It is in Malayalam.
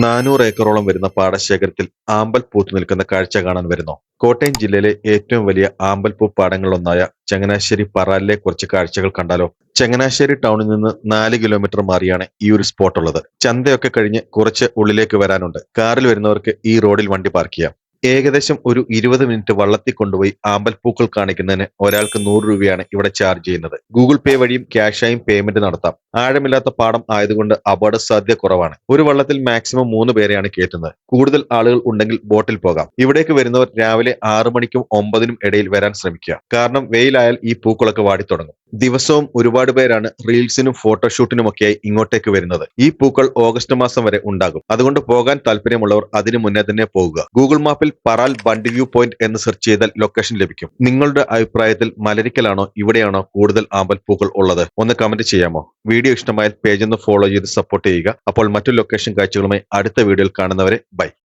400 ഏക്കറോളം വരുന്ന പാടശേഖരത്തിൽ ആമ്പൽ പൂത്തു നിൽക്കുന്ന കാഴ്ച കാണാൻ വരുന്നോ? കോട്ടയം ജില്ലയിലെ ഏറ്റവും വലിയ ആമ്പൽപ്പൂ പാടങ്ങളിലൊന്നായ ചങ്ങനാശ്ശേരി പറാലിലെ കുറച്ച് കാഴ്ചകൾ കണ്ടാലോ? ചങ്ങനാശ്ശേരി ടൗണിൽ നിന്ന് 4 കിലോമീറ്റർ മാറിയാണ് ഈ ഒരു സ്പോട്ട് ഉള്ളത്. ചന്തയൊക്കെ കഴിഞ്ഞ് കുറച്ച് ഉള്ളിലേക്ക് വരാനുണ്ട്. കാറിൽ വരുന്നവർക്ക് ഈ റോഡിൽ വണ്ടി പാർക്ക് ചെയ്യാം. ഏകദേശം ഒരു 20 മിനിറ്റ് വള്ളത്തിൽ കൊണ്ടുപോയി ആമ്പൽപ്പൂക്കൾ കാണിക്കുന്നതിന് ഒരാൾക്ക് 100 രൂപയാണ് ഇവിടെ ചാർജ് ചെയ്യുന്നത്. ഗൂഗിൾ പേ വഴിയും ക്യാഷായും പേയ്മെന്റ് നടത്താം. ആഴമില്ലാത്ത പാടം ആയതുകൊണ്ട് അപകട സാധ്യത കുറവാണ്. ഒരു വള്ളത്തിൽ മാക്സിമം 3 പേരെയാണ് കയറ്റുന്നത്. കൂടുതൽ ആളുകൾ ഉണ്ടെങ്കിൽ ബോട്ടിൽ പോകാം. ഇവിടേക്ക് വരുന്നവർ രാവിലെ 6 മണിക്കും 9നും ഇടയിൽ വരാൻ ശ്രമിക്കുക. കാരണം വെയിലായാൽ ഈ പൂക്കളൊക്കെ വാടിത്തുടങ്ങും. ദിവസവും ഒരുപാട് പേരാണ് റീൽസിനും ഫോട്ടോഷൂട്ടിനുമൊക്കെയായി ഇങ്ങോട്ടേക്ക് വരുന്നത്. ഈ പൂക്കൾ ഓഗസ്റ്റ് മാസം വരെ ഉണ്ടാകും. അതുകൊണ്ട് പോകാൻ താല്പര്യമുള്ളവർ അതിനു മുന്നേ തന്നെ പോകുക. ഗൂഗിൾ മാപ്പിൽ പറാൽ ബണ്ട് വ്യൂ പോയിന്റ് എന്ന് സെർച്ച് ചെയ്താൽ ലൊക്കേഷൻ ലഭിക്കും. നിങ്ങളുടെ അഭിപ്രായത്തിൽ മലരിക്കലാണോ ഇവിടെയാണോ കൂടുതൽ ആമ്പൽ പൂക്കൾ ഉള്ളത്? ഒന്ന് കമന്റ് ചെയ്യാമോ? വീഡിയോ ഇഷ്ടമായാൽ പേജ് ഒന്ന് ഫോളോ ചെയ്ത് സപ്പോർട്ട് ചെയ്യുക. അപ്പോൾ മറ്റു ലൊക്കേഷൻ കാഴ്ചകളുമായി അടുത്ത വീഡിയോയിൽ കാണുന്നവരെ ബൈ.